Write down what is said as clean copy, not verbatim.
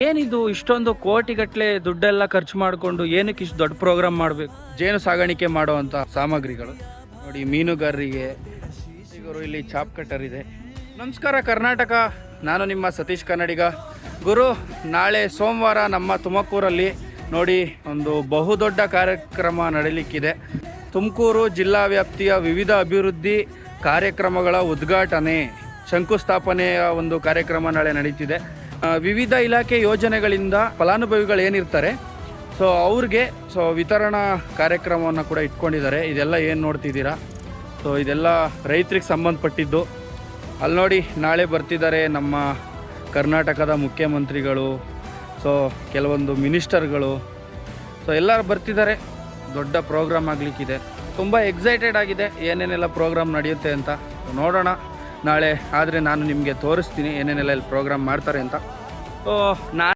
ಏನಿದು ಇಷ್ಟೊಂದು ಕೋಟಿಗಟ್ಟಲೆ ದುಡ್ಡೆಲ್ಲ ಖರ್ಚು ಮಾಡಿಕೊಂಡು ಏನಕ್ಕೆ ಇಷ್ಟು ದೊಡ್ಡ ಪ್ರೋಗ್ರಾಮ್ ಮಾಡಬೇಕು? ಜೇನು ಸಾಗಾಣಿಕೆ ಮಾಡುವಂಥ ಸಾಮಗ್ರಿಗಳು ನೋಡಿ, ಮೀನುಗಾರರಿಗೆ ಇಲ್ಲಿ ಚಾಪ್ ಕಟ್ಟರ್ ಇದೆ. ನಮಸ್ಕಾರ ಕರ್ನಾಟಕ, ನಾನು ನಿಮ್ಮ ಸತೀಶ್ ಕನ್ನಡಿಗ. ಗುರು, ನಾಳೆ ಸೋಮವಾರ ನಮ್ಮ ತುಮಕೂರಲ್ಲಿ ನೋಡಿ ಒಂದು ಬಹುದೊಡ್ಡ ಕಾರ್ಯಕ್ರಮ ನಡೀಲಿಕ್ಕಿದೆ. ತುಮಕೂರು ಜಿಲ್ಲಾ ವ್ಯಾಪ್ತಿಯ ವಿವಿಧ ಅಭಿವೃದ್ಧಿ ಕಾರ್ಯಕ್ರಮಗಳ ಉದ್ಘಾಟನೆ, ಶಂಕುಸ್ಥಾಪನೆಯ ಒಂದು ಕಾರ್ಯಕ್ರಮ ನಾಳೆ ನಡೀತಿದೆ. ವಿವಿಧ ಇಲಾಖೆ ಯೋಜನೆಗಳಿಂದ ಫಲಾನುಭವಿಗಳು ಏನಿರ್ತಾರೆ ಅವ್ರಿಗೆ ವಿತರಣಾ ಕಾರ್ಯಕ್ರಮವನ್ನು ಕೂಡ ಇಟ್ಕೊಂಡಿದ್ದಾರೆ. ಇದೆಲ್ಲ ಏನು ನೋಡ್ತಿದ್ದೀರಾ, ಇದೆಲ್ಲ ರೈತರಿಗೆ ಸಂಬಂಧಪಟ್ಟಿದ್ದು. ಅಲ್ಲಿ ನೋಡಿ, ನಾಳೆ ಬರ್ತಿದ್ದಾರೆ ನಮ್ಮ ಕರ್ನಾಟಕದ ಮುಖ್ಯಮಂತ್ರಿಗಳು, ಕೆಲವೊಂದು ಮಿನಿಸ್ಟರ್ಗಳು, ಎಲ್ಲರೂ ಬರ್ತಿದ್ದಾರೆ. ದೊಡ್ಡ ಪ್ರೋಗ್ರಾಮ್ ಆಗಲಿಕ್ಕಿದೆ. ತುಂಬ ಎಕ್ಸೈಟೆಡ್ ಆಗಿದೆ ಏನೇನೆಲ್ಲ ಪ್ರೋಗ್ರಾಮ್ ನಡೆಯುತ್ತೆ ಅಂತ. ನೋಡೋಣ ನಾಳೆ. ಆದರೆ ನಾನು ನಿಮಗೆ ತೋರಿಸ್ತೀನಿ ಏನೇನೆಲ್ಲ ಇಲ್ಲಿ ಪ್ರೋಗ್ರಾಮ್ ಮಾಡ್ತಾರೆ ಅಂತ. ನಾನು